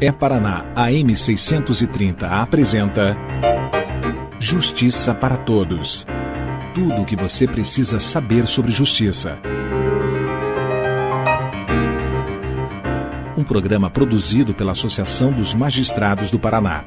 É Paraná AM 630 apresenta Justiça para Todos. Tudo o que você precisa saber sobre justiça. Um programa produzido pela Associação dos Magistrados do Paraná.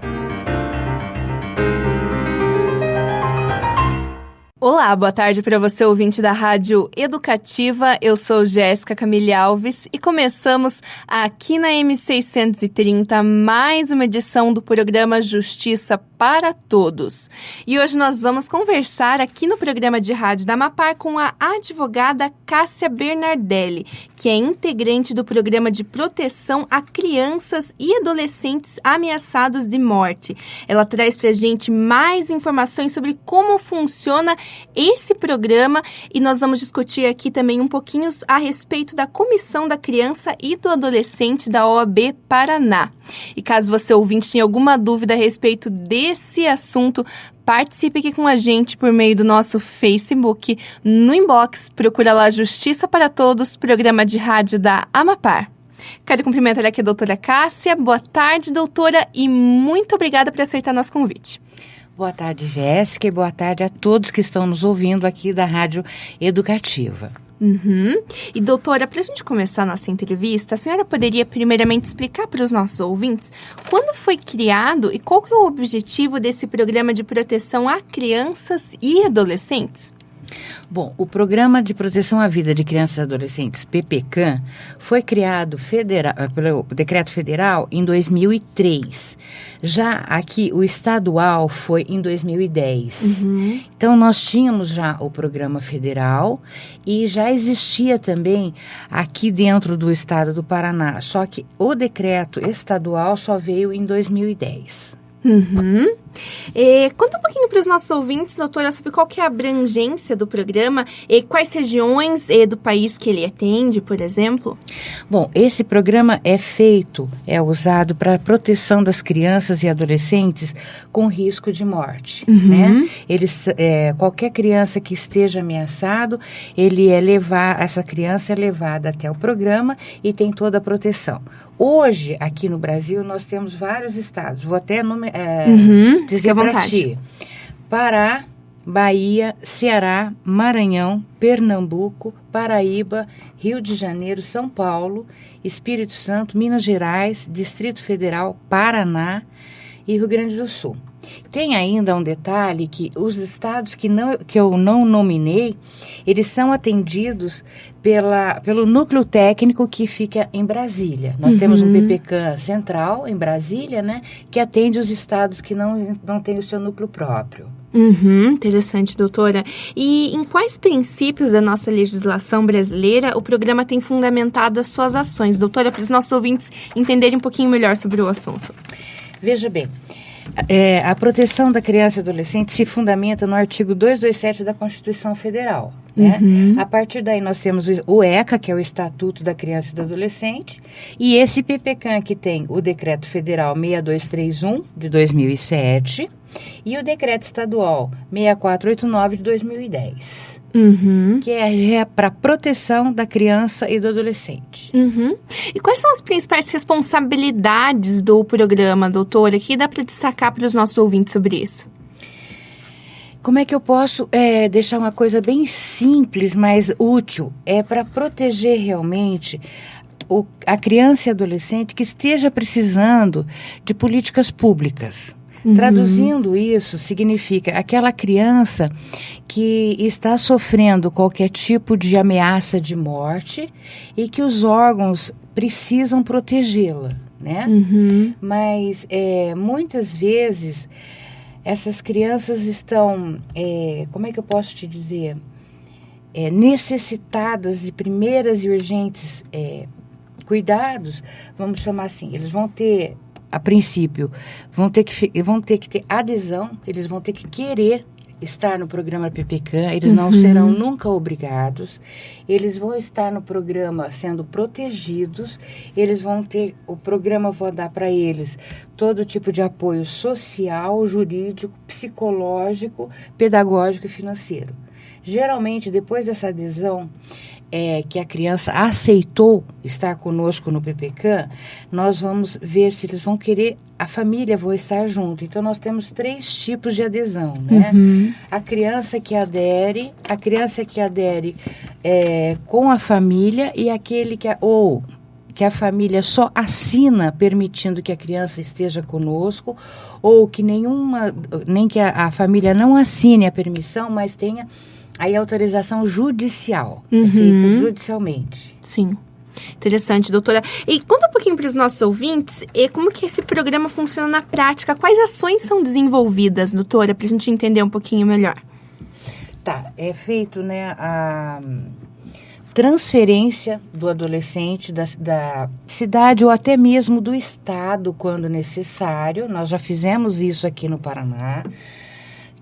Olá, boa tarde para você, ouvinte da Rádio Educativa. Eu sou Jéssica Camille Alves e começamos aqui na M630 mais uma edição do programa Justiça para Todos. E hoje nós vamos conversar aqui no programa de rádio da Amapar com a advogada Cássia Bernardelli, que é integrante do programa de proteção a crianças e adolescentes ameaçados de morte. Ela traz para a gente mais informações sobre como funciona esse programa e nós vamos discutir aqui também um pouquinho a respeito da Comissão da Criança e do Adolescente da OAB Paraná. E caso você ouvinte tenha alguma dúvida a respeito desse assunto, participe aqui com a gente por meio do nosso Facebook, no inbox, procura lá Justiça para Todos, programa de rádio da Amapar. Quero cumprimentar aqui a doutora Cássia. Boa tarde, doutora, e muito obrigada por aceitar nosso convite. Boa tarde, Jéssica, e boa tarde a todos que estão nos ouvindo aqui da Rádio Educativa. E doutora, para a gente começar a nossa entrevista, a senhora poderia primeiramente explicar para os nossos ouvintes quando foi criado e qual que é o objetivo desse programa de proteção a crianças e adolescentes? Bom, o Programa de Proteção à Vida de Crianças e Adolescentes, PPCAM, foi criado pelo Decreto Federal em 2003. Já aqui, o estadual foi em 2010. Então, nós tínhamos já o Programa Federal e já existia também aqui dentro do estado do Paraná. Só que o decreto estadual só veio em 2010. Conta um pouquinho para os nossos ouvintes, doutora, sobre qual que é a abrangência do programa e quais regiões do país que ele atende, por exemplo. Bom, esse programa é usado para a proteção das crianças e adolescentes com risco de morte, né? Qualquer criança que esteja ameaçado, essa criança é levada até o programa e tem toda a proteção. Hoje, aqui no Brasil, nós temos vários estados. Vou até dizer para ti. Pará, Bahia, Ceará, Maranhão, Pernambuco, Paraíba, Rio de Janeiro, São Paulo, Espírito Santo, Minas Gerais, Distrito Federal, Paraná e Rio Grande do Sul. Tem ainda um detalhe que os estados que eu não nominei, eles são atendidos pelo núcleo técnico que fica em Brasília. Nós temos um PPCAM central em Brasília, né, que atende os estados que não têm o seu núcleo próprio. Interessante, doutora. E em quais princípios da nossa legislação brasileira o programa tem fundamentado as suas ações? Doutora, para os nossos ouvintes entenderem um pouquinho melhor sobre o assunto. Veja bem. A proteção da criança e adolescente se fundamenta no artigo 227 da Constituição Federal. Né? A partir daí nós temos o ECA, que é o Estatuto da Criança e do Adolescente, e esse PPCAM que tem o Decreto Federal 6231 de 2007 e o Decreto Estadual 6489 de 2010. Que é para proteção da criança e do adolescente. E quais são as principais responsabilidades do programa, doutora? Que dá para destacar para os nossos ouvintes sobre isso? Como é que eu posso deixar uma coisa bem simples, mas útil? É para proteger realmente a criança e adolescente que esteja precisando de políticas públicas. Traduzindo isso, significa aquela criança que está sofrendo qualquer tipo de ameaça de morte e que os órgãos precisam protegê-la, né? Mas muitas vezes essas crianças estão, como é que eu posso te dizer, necessitadas de primeiras e urgentes cuidados, vamos chamar assim. Eles vão ter, a princípio, vão ter que ter adesão, eles vão ter que querer estar no programa PPCAM, eles não serão nunca obrigados, eles vão estar no programa sendo protegidos, o programa vai dar para eles todo tipo de apoio social, jurídico, psicológico, pedagógico e financeiro. Geralmente, depois dessa adesão, que a criança aceitou estar conosco no PPCAM, nós vamos ver se eles vão querer, a família vai estar junto. Então, nós temos 3 tipos de adesão, né? A criança que adere com a família e aquele que a família só assina permitindo que a criança esteja conosco, ou que nem que a família não assine a permissão, mas tenha aí autorização judicial, feita judicialmente. Sim. Interessante, doutora. E conta um pouquinho para os nossos ouvintes como que esse programa funciona na prática. Quais ações são desenvolvidas, doutora, para a gente entender um pouquinho melhor? Tá, é feito, né, a transferência do adolescente da cidade ou até mesmo do estado, quando necessário. Nós já fizemos isso aqui no Paraná,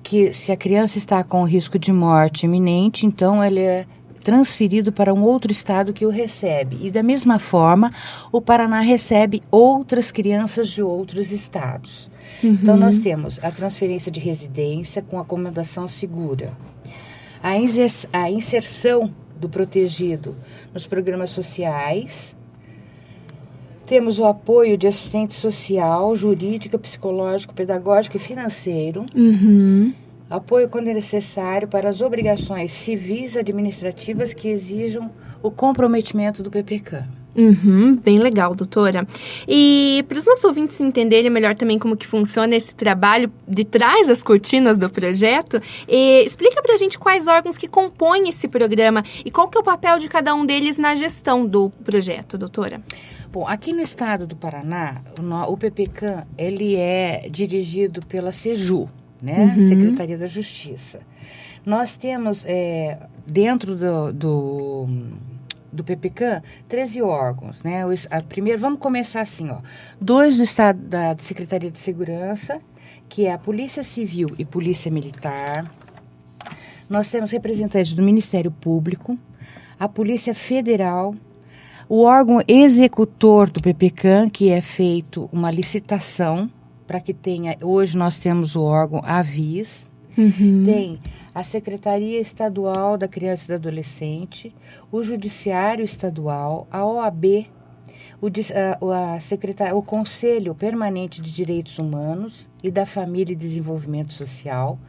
que se a criança está com risco de morte iminente, então ele é transferido para um outro estado que o recebe. E da mesma forma, o Paraná recebe outras crianças de outros estados. Então, nós temos a transferência de residência com acomodação segura, a inserção do protegido nos programas sociais. Temos o apoio de assistente social, jurídico, psicológico, pedagógico e financeiro. Apoio quando é necessário para as obrigações civis administrativas que exijam o comprometimento do PPCAM. Bem legal, doutora. E para os nossos ouvintes entenderem melhor também como que funciona esse trabalho de trás das cortinas do projeto, explica para a gente quais órgãos que compõem esse programa e qual que é o papel de cada um deles na gestão do projeto, doutora. Bom, aqui no estado do Paraná, o PPCAM, ele é dirigido pela SEJU, né? Secretaria da Justiça. Nós temos, dentro do PPCAM, 13 órgãos, né? Primeiro, vamos começar assim, 2 do estado da Secretaria de Segurança, que é a Polícia Civil e Polícia Militar. Nós temos representantes do Ministério Público, a Polícia Federal, o órgão executor do PPCAM, que é feito uma licitação para que tenha. Hoje nós temos o órgão AVIS, tem a Secretaria Estadual da Criança e do Adolescente, o Judiciário Estadual, a OAB, o Conselho Permanente de Direitos Humanos e da Família e Desenvolvimento Social,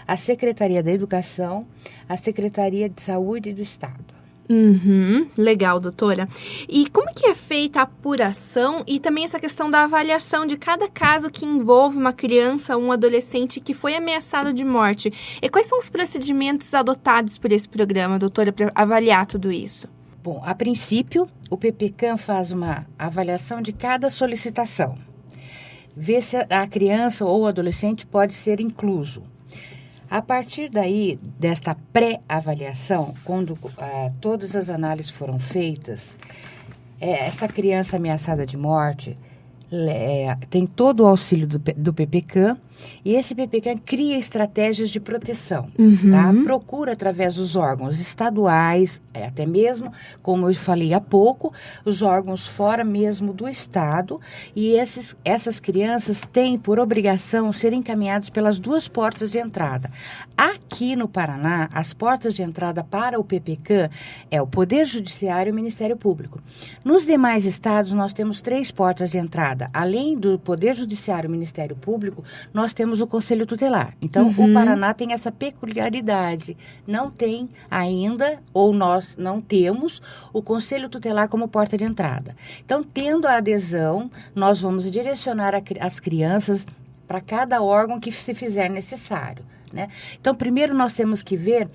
a Secretaria da Educação, a Secretaria de Saúde do Estado. Legal, doutora. E como que é feita a apuração e também essa questão da avaliação de cada caso que envolve uma criança ou um adolescente que foi ameaçado de morte? E quais são os procedimentos adotados por esse programa, doutora, para avaliar tudo isso? Bom, a princípio, o PPCAM faz uma avaliação de cada solicitação. Vê se a criança ou o adolescente pode ser incluso. A partir daí, desta pré-avaliação, quando todas as análises foram feitas, essa criança ameaçada de morte tem todo o auxílio do PPCAM, e esse PPCAM cria estratégias de proteção, tá? Procura através dos órgãos estaduais, até mesmo, como eu falei há pouco, os órgãos fora mesmo do estado, e essas crianças têm por obrigação ser encaminhadas pelas 2 portas de entrada. Aqui no Paraná, as portas de entrada para o PPCAM é o Poder Judiciário e o Ministério Público. Nos demais estados, nós temos 3 portas de entrada. Além do Poder Judiciário e Ministério Público, nós temos o Conselho Tutelar. Então, o Paraná tem essa peculiaridade. Não tem ainda, ou nós não temos, o Conselho Tutelar como porta de entrada. Então, tendo a adesão, nós vamos direcionar as crianças para cada órgão que se fizer necessário, né? Então, primeiro nós temos que ver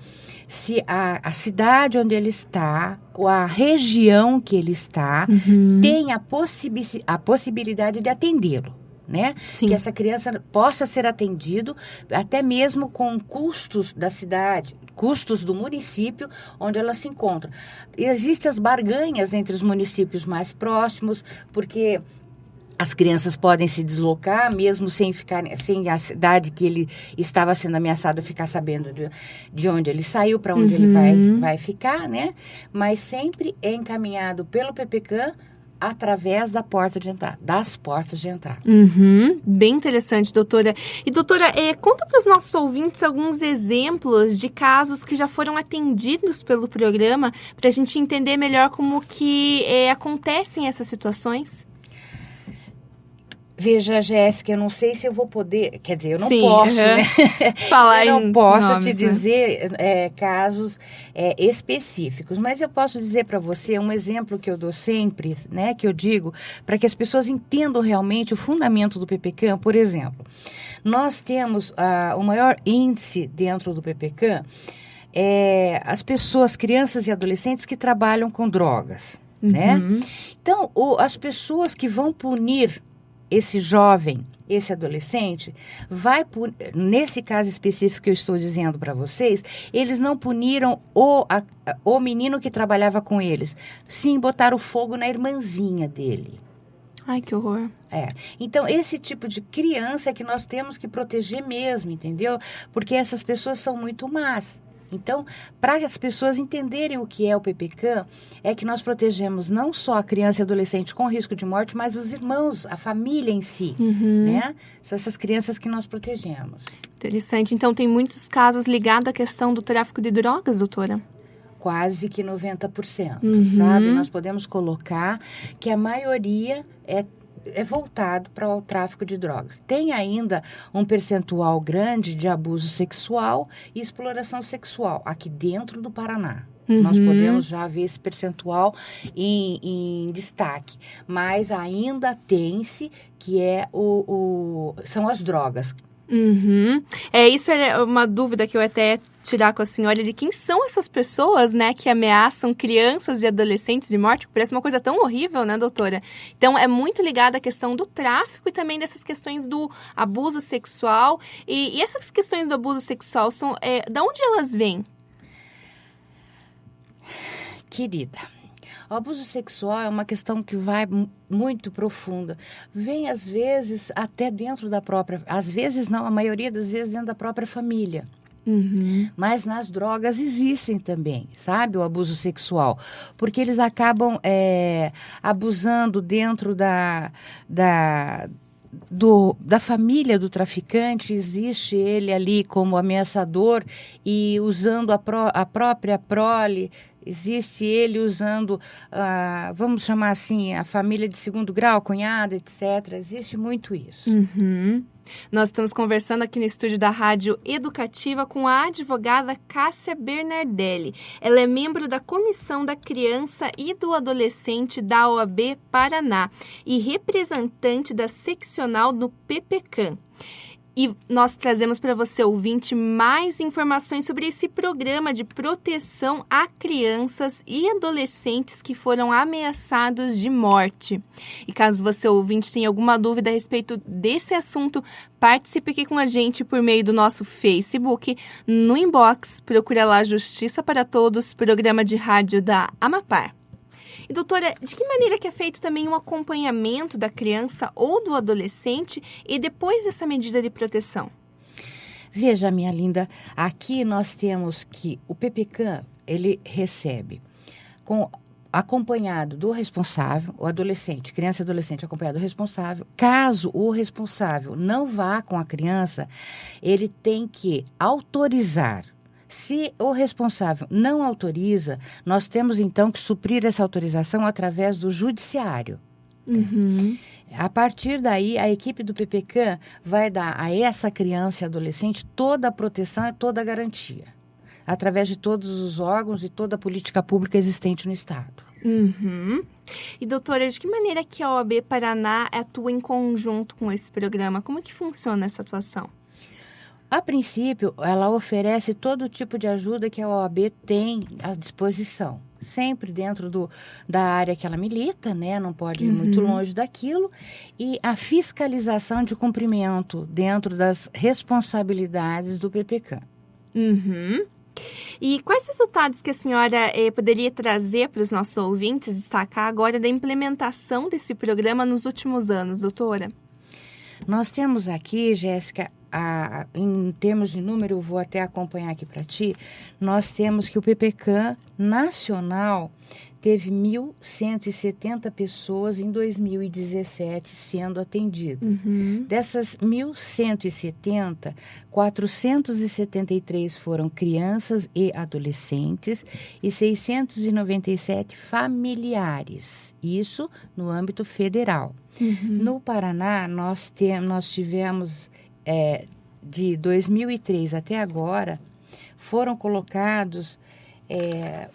se a cidade onde ele está, ou a região que ele está, tem a possibilidade de atendê-lo, né? Sim. Que essa criança possa ser atendido até mesmo com custos da cidade, custos do município onde ela se encontra. Existem as barganhas entre os municípios mais próximos, porque as crianças podem se deslocar, mesmo sem a cidade que ele estava sendo ameaçado ficar sabendo de onde ele saiu, para onde ele vai ficar, né? Mas sempre é encaminhado pelo PPCAM através da porta de entrada, das portas de entrada. Bem interessante, doutora. E, doutora, conta para os nossos ouvintes alguns exemplos de casos que já foram atendidos pelo programa, para a gente entender melhor como que acontecem essas situações. Veja, Jéssica, eu não sei se eu vou poder, quer dizer, eu não Sim, posso, né? Falar eu não posso nomes, te dizer casos específicos, mas eu posso dizer para você um exemplo que eu dou sempre, né, que eu digo, para que as pessoas entendam realmente o fundamento do PPCAM. Por exemplo, nós temos o maior índice dentro do PPCAM, as pessoas, crianças e adolescentes que trabalham com drogas, né? Então, as pessoas que vão punir esse jovem, esse adolescente, nesse caso específico que eu estou dizendo para vocês, eles não puniram o menino que trabalhava com eles. Sim, botaram fogo na irmãzinha dele. Ai, que horror. Então, esse tipo de criança é que nós temos que proteger mesmo, entendeu? Porque essas pessoas são muito más. Então, para as pessoas entenderem o que é o PPCAM, é que nós protegemos não só a criança e adolescente com risco de morte, mas os irmãos, a família em si, né? São essas crianças que nós protegemos. Interessante. Então, tem muitos casos ligados à questão do tráfico de drogas, doutora? Quase que 90%, sabe? Nós podemos colocar que a maioria é voltado para o tráfico de drogas. Tem ainda um percentual grande de abuso sexual e exploração sexual aqui dentro do Paraná. Nós podemos já ver esse percentual em destaque. Mas ainda tem-se que são as drogas. Isso é uma dúvida que eu até tirar com a senhora, de quem são essas pessoas, né, que ameaçam crianças e adolescentes de morte. Parece uma coisa tão horrível, né, doutora? Então, é muito ligada à questão do tráfico e também dessas questões do abuso sexual. E essas questões do abuso sexual, de onde elas vêm? Querida, o abuso sexual é uma questão que vai muito profunda. Vem, às vezes, até dentro da própria... Às vezes não, a maioria das vezes dentro da própria família. Mas nas drogas existem também, sabe, o abuso sexual. Porque eles acabam abusando dentro da família do traficante, existe ele ali como ameaçador e usando a própria prole. Existe ele usando, vamos chamar assim, a família de segundo grau, cunhada, etc. Existe muito isso. Nós estamos conversando aqui no estúdio da Rádio Educativa com a advogada Cássia Bernardelli. Ela é membro da Comissão da Criança e do Adolescente da OAB Paraná e representante da seccional do PPCAM. E nós trazemos para você, ouvinte, mais informações sobre esse programa de proteção a crianças e adolescentes que foram ameaçados de morte. E caso você, ouvinte, tenha alguma dúvida a respeito desse assunto, participe aqui com a gente por meio do nosso Facebook, no inbox, procura lá Justiça para Todos, programa de rádio da Amapar. E, doutora, de que maneira que é feito também um acompanhamento da criança ou do adolescente e depois dessa medida de proteção? Veja, minha linda, aqui nós temos que o PPCAM, ele recebe acompanhado do responsável, o adolescente, criança e adolescente acompanhado do responsável. Caso o responsável não vá com a criança, ele tem que autorizar. Se o responsável não autoriza, nós temos então que suprir essa autorização através do judiciário. A partir daí, a equipe do PPCAM vai dar a essa criança e adolescente toda a proteção e toda a garantia, através de todos os órgãos e toda a política pública existente no Estado. E, doutora, de que maneira que a OAB Paraná atua em conjunto com esse programa? Como que funciona essa atuação? A princípio, ela oferece todo tipo de ajuda que a OAB tem à disposição. Sempre dentro da área que ela milita, né? Não pode ir muito longe daquilo. E a fiscalização de cumprimento dentro das responsabilidades do PPCAM. E quais resultados que a senhora poderia trazer para os nossos ouvintes, destacar agora da implementação desse programa nos últimos anos, doutora? Nós temos aqui, Jéssica, em termos de número, eu vou até acompanhar aqui para ti, nós temos que o PPCAM nacional teve 1.170 pessoas em 2017 sendo atendidas. Dessas 1.170, 473 foram crianças e adolescentes e 697 familiares. Isso no âmbito federal. No Paraná, nós tivemos, de 2003 até agora, foram colocados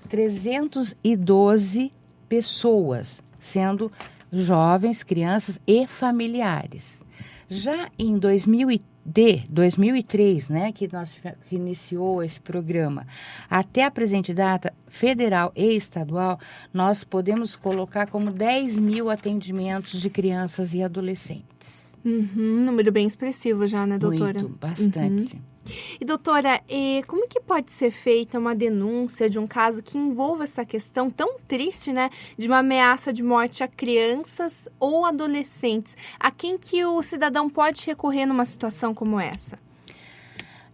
312 pessoas, sendo jovens, crianças e familiares. Já em 2003, né, que iniciou esse programa, até a presente data, federal e estadual, nós podemos colocar como 10 mil atendimentos de crianças e adolescentes. Número bem expressivo já, né, doutora? Muito, bastante. E, doutora, como que pode ser feita uma denúncia de um caso que envolva essa questão tão triste, né, de uma ameaça de morte a crianças ou adolescentes? A quem que o cidadão pode recorrer numa situação como essa?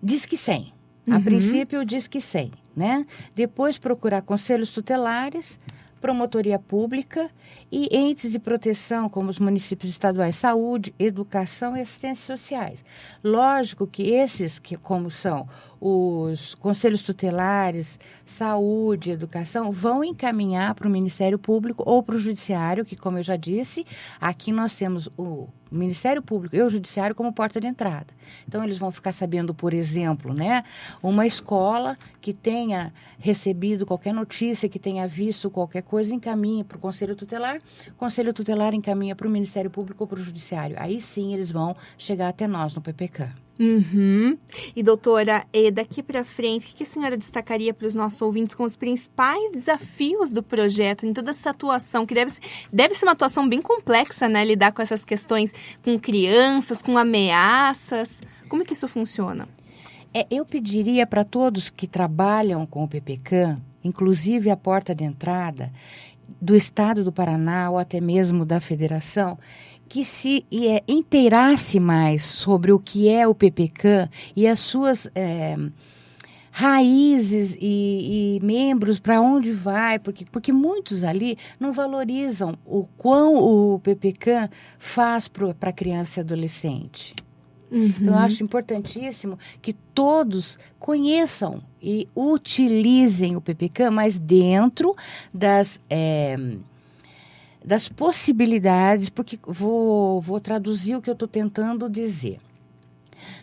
Disque 100. A princípio, Disque 100, né? Depois procurar conselhos tutelares, promotoria pública e entes de proteção, como os municípios estaduais, saúde, educação e assistências sociais. Lógico que esses, como são os conselhos tutelares, saúde, educação, vão encaminhar para o Ministério Público ou para o Judiciário, que, como eu já disse, aqui nós temos o Ministério Público e o Judiciário como porta de entrada. Então, eles vão ficar sabendo, por exemplo, né, uma escola que tenha recebido qualquer notícia, que tenha visto qualquer coisa, encaminha para o Conselho Tutelar encaminha para o Ministério Público ou para o Judiciário. Aí sim, eles vão chegar até nós no PPCAM. E, doutora, daqui para frente, o que a senhora destacaria para os nossos ouvintes como os principais desafios do projeto em toda essa atuação, que deve ser uma atuação bem complexa, né? Lidar com essas questões com crianças, com ameaças. Como é que isso funciona? Eu pediria para todos que trabalham com o PPCAM, inclusive a porta de entrada do Estado do Paraná ou até mesmo da Federação, que se inteirasse mais sobre o que é o PPCAM e as suas raízes e membros, para onde vai, porque muitos ali não valorizam o quão o PPCAM faz para criança e adolescente. Então, eu acho importantíssimo que todos conheçam e utilizem o PPCAM, mas dentro das possibilidades, porque vou traduzir o que eu estou tentando dizer.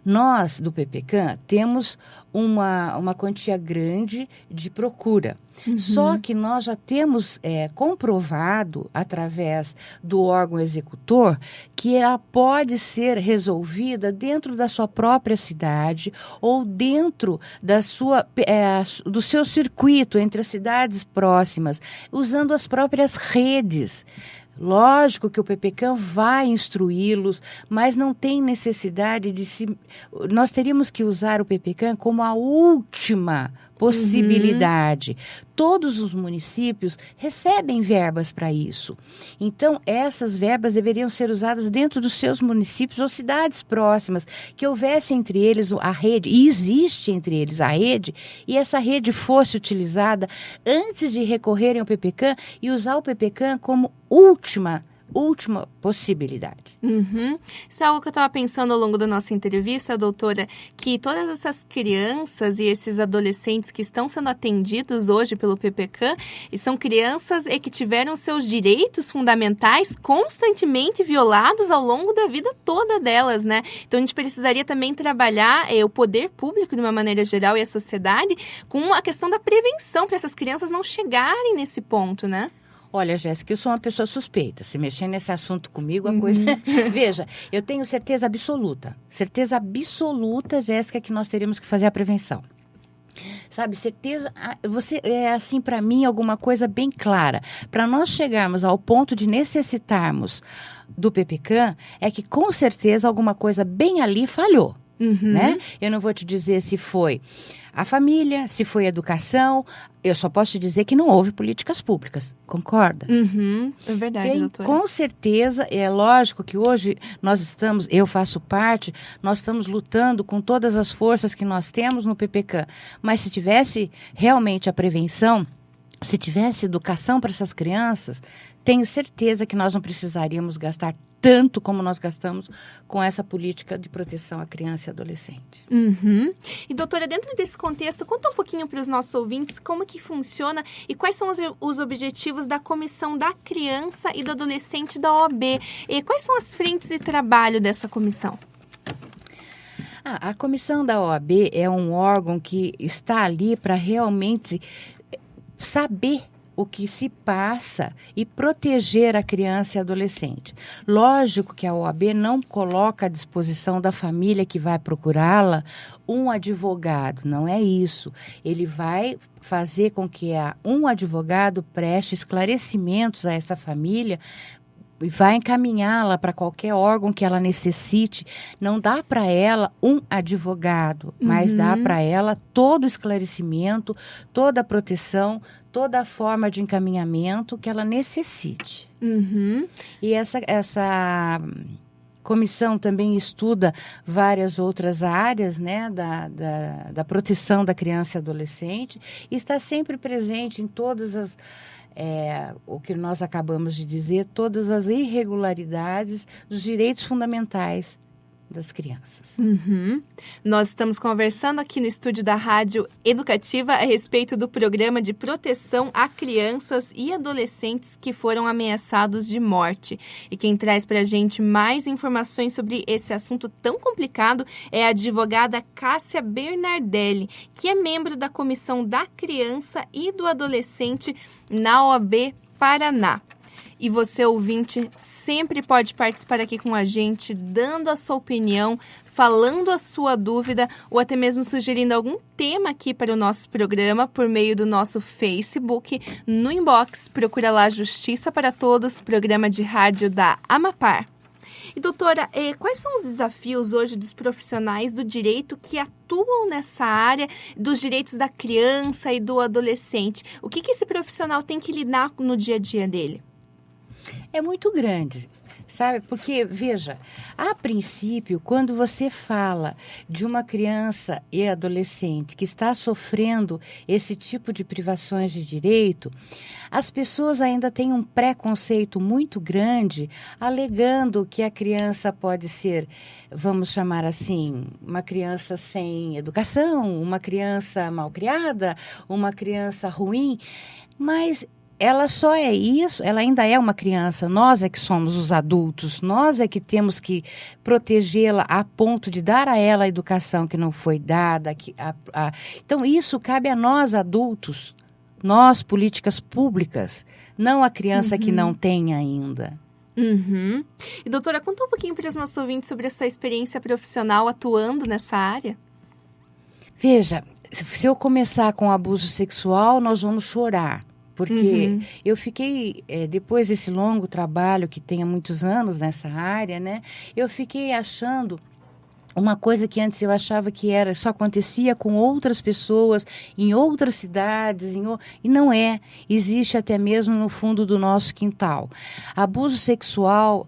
Nós, do PPCAM, temos uma quantia grande de procura. Só que nós já temos comprovado, através do órgão executor, que ela pode ser resolvida dentro da sua própria cidade ou dentro do seu circuito entre as cidades próximas, usando as próprias redes. Lógico que o PPCAM vai instruí-los, mas não tem necessidade nós teríamos que usar o PPCAM como a última possibilidade. Todos os municípios recebem verbas para isso. Então, essas verbas deveriam ser usadas dentro dos seus municípios ou cidades próximas, que houvesse entre eles a rede, e existe entre eles a rede, e essa rede fosse utilizada antes de recorrerem ao PPCAM e usar o PPCAM como última possibilidade. Isso é algo que eu estava pensando ao longo da nossa entrevista, doutora, que todas essas crianças e esses adolescentes que estão sendo atendidos hoje pelo PPCAM, são crianças que tiveram seus direitos fundamentais constantemente violados ao longo da vida toda delas, né? Então, a gente precisaria também trabalhar o poder público, de uma maneira geral, e a sociedade, com a questão da prevenção, para essas crianças não chegarem nesse ponto, né? Olha, Jéssica, eu sou uma pessoa suspeita. Se mexer nesse assunto comigo, a coisa... Veja, eu tenho certeza absoluta, Jéssica, que nós teríamos que fazer a prevenção. Sabe, certeza... Você assim, para mim, alguma coisa bem clara. Para nós chegarmos ao ponto de necessitarmos do PPCAM, é que, com certeza, alguma coisa bem ali falhou. Né? Eu não vou te dizer se foi a família, se foi a educação. Eu só posso te dizer que não houve políticas públicas, concorda? É verdade, doutora. Com certeza, é lógico que hoje eu faço parte, nós estamos lutando com todas as forças que nós temos no PPCAM, mas se tivesse realmente a prevenção, se tivesse educação para essas crianças, tenho certeza que nós não precisaríamos gastar tanto como nós gastamos com essa política de proteção à criança e adolescente. Uhum. E, doutora, dentro desse contexto, conta um pouquinho para os nossos ouvintes como que funciona e quais são os objetivos da Comissão da Criança e do Adolescente da OAB. E quais são as frentes de trabalho dessa comissão? A comissão da OAB é um órgão que está ali para realmente saber o que se passa e proteger a criança e adolescente. Lógico que a OAB não coloca à disposição da família que vai procurá-la um advogado, não é isso. Ele vai fazer com que um advogado preste esclarecimentos a essa família e vai encaminhá-la para qualquer órgão que ela necessite. Não dá para ela um advogado, mas dá para ela todo o esclarecimento, toda a proteção, toda a forma de encaminhamento que ela necessite. Uhum. E essa comissão também estuda várias outras áreas, né, da proteção da criança e adolescente, e está sempre presente em todas as o que nós acabamos de dizer, todas as irregularidades dos direitos fundamentais das crianças. Uhum. Nós estamos conversando aqui no estúdio da Rádio Educativa a respeito do programa de proteção a crianças e adolescentes que foram ameaçados de morte. E quem traz para a gente mais informações sobre esse assunto tão complicado é a advogada Cássia Bernardelli, que é membro da Comissão da Criança e do Adolescente na OAB Paraná. E você, ouvinte, sempre pode participar aqui com a gente, dando a sua opinião, falando a sua dúvida ou até mesmo sugerindo algum tema aqui para o nosso programa por meio do nosso Facebook. No inbox, procura lá Justiça para Todos, programa de rádio da Amapar. E, doutora, quais são os desafios hoje dos profissionais do direito que atuam nessa área dos direitos da criança e do adolescente? O que esse profissional tem que lidar no dia a dia dele? É muito grande, sabe? Porque, veja, a princípio, quando você fala de uma criança e adolescente que está sofrendo esse tipo de privações de direito, as pessoas ainda têm um preconceito muito grande, alegando que a criança pode ser, vamos chamar assim, uma criança sem educação, uma criança malcriada, uma criança ruim, mas ela só é isso, ela ainda é uma criança, nós é que somos os adultos, nós é que temos que protegê-la a ponto de dar a ela a educação que não foi dada. Então isso cabe a nós adultos, nós políticas públicas, não a criança que não tem ainda. Uhum. E doutora, conta um pouquinho para os nossos ouvintes sobre a sua experiência profissional atuando nessa área. Veja, se eu começar com abuso sexual, nós vamos chorar. Porque eu fiquei, depois desse longo trabalho que tem há muitos anos nessa área, né? Eu fiquei achando uma coisa que antes eu achava que só acontecia com outras pessoas, em outras cidades, e não é. Existe até mesmo no fundo do nosso quintal. Abuso sexual,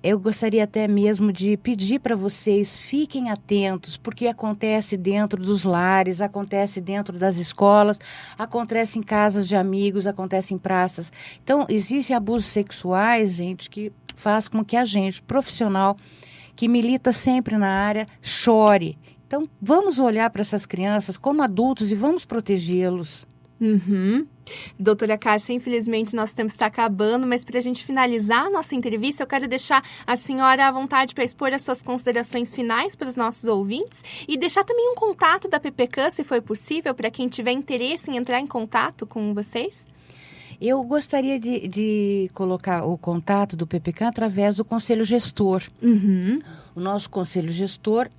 eu gostaria até mesmo de pedir para vocês, fiquem atentos, porque acontece dentro dos lares, acontece dentro das escolas, acontece em casas de amigos, acontece em praças. Então, existem abusos sexuais, gente, que faz com que a gente, profissional, que milita sempre na área, chore. Então, vamos olhar para essas crianças como adultos e vamos protegê-los. Uhum. Doutora Cássia, infelizmente nosso tempo está acabando, mas para a gente finalizar a nossa entrevista, eu quero deixar a senhora à vontade para expor as suas considerações finais para os nossos ouvintes e deixar também um contato da PPCAM, se for possível, para quem tiver interesse em entrar em contato com vocês. Eu gostaria de colocar o contato do PPCAM através do Conselho Gestor. O nosso Conselho Gestor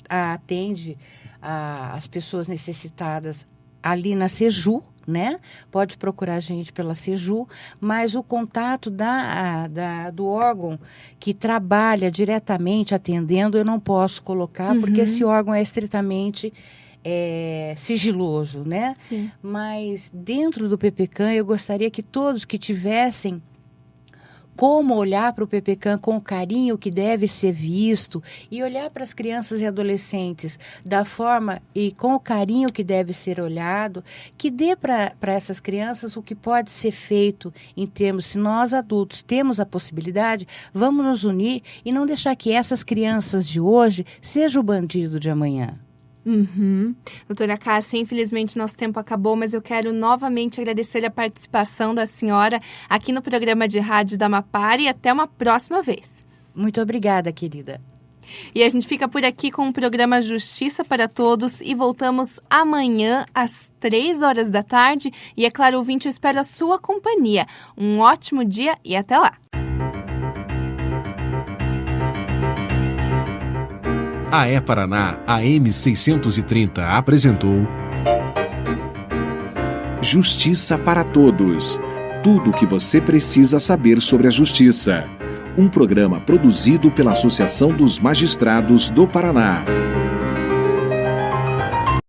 atende as pessoas necessitadas ali na Seju, né? Pode procurar a gente pela Seju, mas o contato do órgão que trabalha diretamente atendendo eu não posso colocar, porque esse órgão é estritamente sigiloso, né? Sim. Mas dentro do PPCAM eu gostaria que todos que tivessem como olhar para o PPCAM com o carinho que deve ser visto e olhar para as crianças e adolescentes da forma e com o carinho que deve ser olhado, que dê para essas crianças o que pode ser feito em termos, se nós adultos temos a possibilidade, vamos nos unir e não deixar que essas crianças de hoje sejam o bandido de amanhã. Doutora Cássia, infelizmente nosso tempo acabou, mas eu quero novamente agradecer a participação da senhora aqui no programa de rádio da Mapar e até uma próxima vez. Muito obrigada, querida. E a gente fica por aqui com o programa Justiça para Todos e voltamos amanhã às 3 da tarde. E é claro, ouvinte, eu espero a sua companhia. Um ótimo dia e até lá! A E-Paraná, AM 630, apresentou Justiça para Todos. Tudo o que você precisa saber sobre a justiça. Um programa produzido pela Associação dos Magistrados do Paraná.